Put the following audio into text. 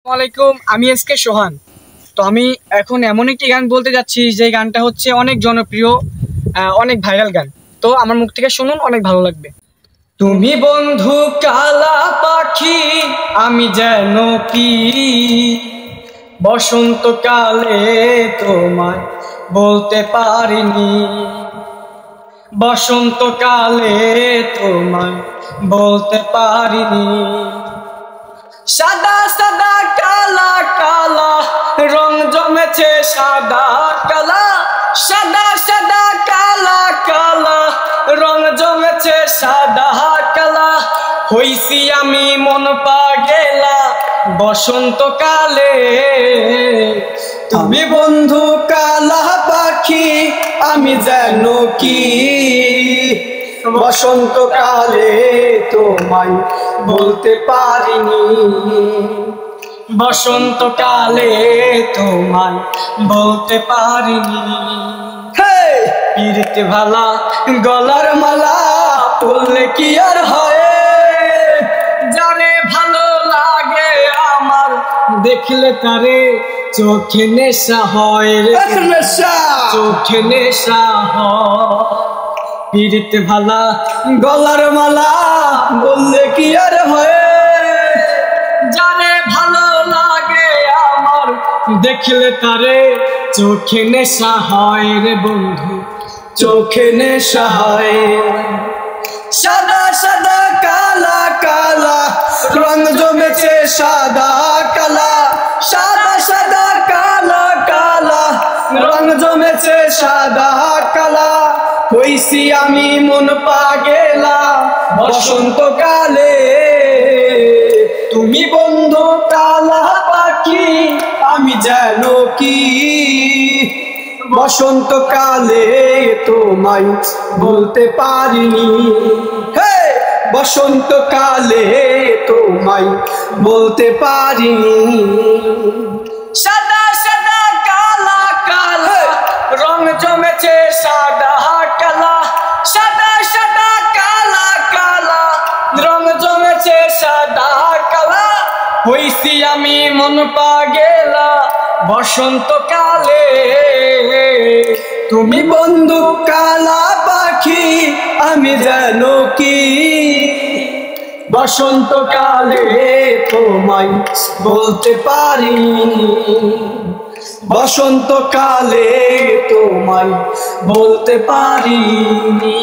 আসসালামাইকুম, আমি এসকে সোহান। তো আমি এখন এমন একটি গান বলতে যাচ্ছি যে গানটা হচ্ছে অনেক জনপ্রিয়, অনেক ভাইরাল গান। তো আমার মুখ থেকে শুনুন, অনেক ভালো লাগবে। তুমি বন্ধু কালা পাখি, আমি যেন কি বসন্তকালে তোমায় বলতে পারিনি, বসন্তকালে তোমায় বলতে পারিনি। সাদা সাদা কালা কালা রং জমেছে, সাদা কালা সাদা সাদা কালা কালা রং জমেছে, সাদা কালা হইছি আমি মন পাগেলা বসন্তকালে। তুমি বন্ধু কালা পাখি, আমি যেন কি বসন্তকালে তোমায় বলতে পারিনি, বসন্তকালে তোমায় বলতে পারিনি। পিরিতে ভালা গলার মালা পড়লে কি আর হয়, যারে ভালো লাগে আমার দেখলে তারে চোখে নেশা হয় রে, চোখে নেশা হয়। পিরিতে ভালা গলার মালা বললে কি আর হয়, যারে ভালো লাগে আমার দেখলে তারে চোখে নেশা হয় রে বন্ধু, চোখে নেশা হয়। সাদা সাদা কালা কালা রং জমেছে, সাদা কালা সাদা সাদা কালা কালা রং জমেছে, সাদা কালা হইছি আমি মন পাগেলা বসন্তকালে। তুমি বন্ধু কালা পাখি, আমি যেন কি বসন্তকালে তোমায় বলতে পারিনি, বসন্তকালে তোমায় বলতে পারিনি। সাদা সাদা কালা কালা রং জমেছে, সাদা কালা সাদা সাদা কালা কালা রং জমেছে, সাদা কালা হইছি আমি মন পাগেলা বসন্তকালে। তুমি বন্ধু কালা পাখি, আমি যেন কি বসন্তকালে তোমায় বলতে পারিনি, বসন্তকালে তোমায় বলতে পারিনি।